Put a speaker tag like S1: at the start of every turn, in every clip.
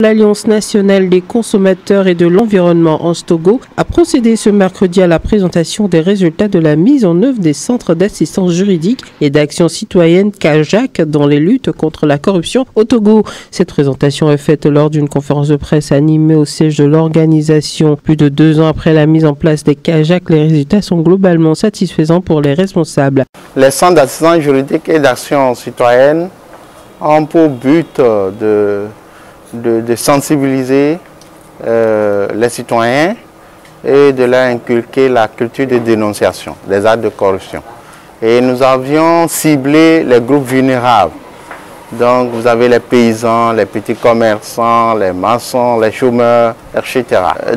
S1: L'Alliance nationale des consommateurs et de l'environnement Anstogo a procédé ce mercredi à la présentation des résultats de la mise en œuvre des centres d'assistance juridique et d'action citoyenne CAJAC dans les luttes contre la corruption au Togo. Cette présentation est faite lors d'une conférence de presse animée au siège de l'organisation. Plus de 2 ans après la mise en place des CAJAC, les résultats sont globalement satisfaisants pour les responsables.
S2: Les centres d'assistance juridique et d'action citoyenne ont pour but de sensibiliser les citoyens et de leur inculquer la culture de dénonciation des actes de corruption. Et nous avions ciblé les groupes vulnérables. Donc vous avez les paysans, les petits commerçants, les maçons, les chômeurs, etc.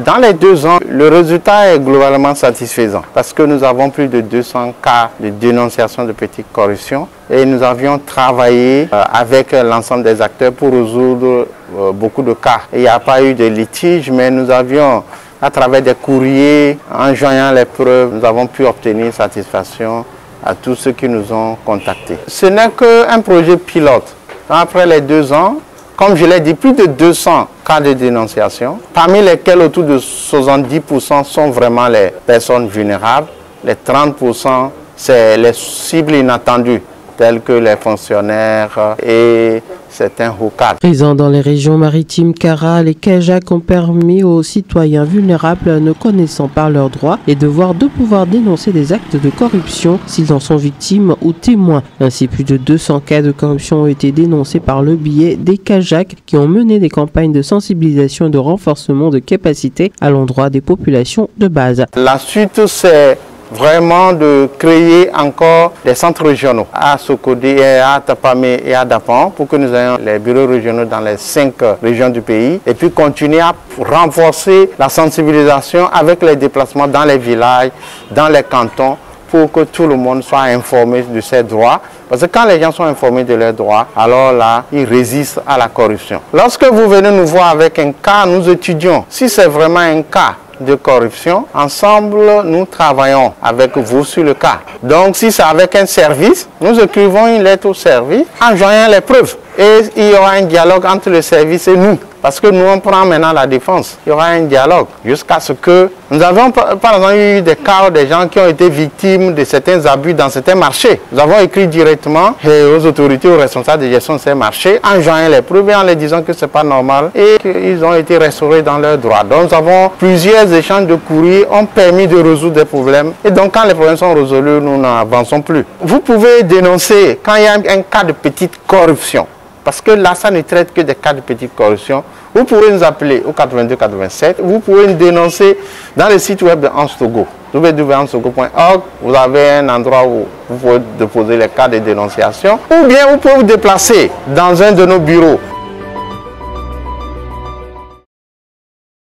S2: Dans les 2 ans, le résultat est globalement satisfaisant parce que nous avons plus de 200 cas de dénonciation de petites corruptions et nous avions travaillé avec l'ensemble des acteurs pour résoudre beaucoup de cas. Il n'y a pas eu de litige, mais nous avions, à travers des courriers, en joignant les preuves, nous avons pu obtenir satisfaction à tous ceux qui nous ont contactés. Ce n'est qu'un projet pilote. Après les 2 ans, comme je l'ai dit, plus de 200 cas de dénonciation, parmi lesquels autour de 70% sont vraiment les personnes vulnérables. Les 30%, c'est les cibles inattendues, telles que les fonctionnaires et certains hauts cadres.
S1: Présents dans les régions maritimes Kara, les CAJAC ont permis aux citoyens vulnérables ne connaissant pas leurs droits et devoirs de pouvoir dénoncer des actes de corruption s'ils en sont victimes ou témoins. Ainsi, plus de 200 cas de corruption ont été dénoncés par le biais des CAJAC qui ont mené des campagnes de sensibilisation et de renforcement de capacités à l'endroit des populations de base.
S2: La suite, c'est vraiment de créer encore des centres régionaux à Sokodé, à Tapamé et à Dapan pour que nous ayons les bureaux régionaux dans les 5 régions du pays et puis continuer à renforcer la sensibilisation avec les déplacements dans les villages, dans les cantons pour que tout le monde soit informé de ses droits. Parce que quand les gens sont informés de leurs droits, alors là, ils résistent à la corruption. Lorsque vous venez nous voir avec un cas, nous étudions. Si c'est vraiment un cas de corruption, ensemble, nous travaillons avec vous sur le cas. Donc, si c'est avec un service, nous écrivons une lettre au service en joignant les preuves. Et il y aura un dialogue entre le service et nous. Parce que nous, on prend maintenant la défense. Il y aura un dialogue jusqu'à ce que... Nous avons par exemple eu des cas des gens qui ont été victimes de certains abus dans certains marchés. Nous avons écrit directement aux autorités, aux responsables de gestion de ces marchés, en joignant les preuves et en leur disant que ce n'est pas normal et qu'ils ont été restaurés dans leurs droits. Donc nous avons plusieurs échanges de courriers ont permis de résoudre des problèmes. Et donc quand les problèmes sont résolus, nous n'avançons plus. Vous pouvez dénoncer quand il y a un cas de petite corruption. Parce que là, ça ne traite que des cas de petite corruption. Vous pouvez nous appeler au 82 87. Vous pouvez nous dénoncer dans le site web de Anstogo, www.anstogo.org. Vous avez un endroit où vous pouvez déposer les cas de dénonciation. Ou bien vous pouvez vous déplacer dans un de nos bureaux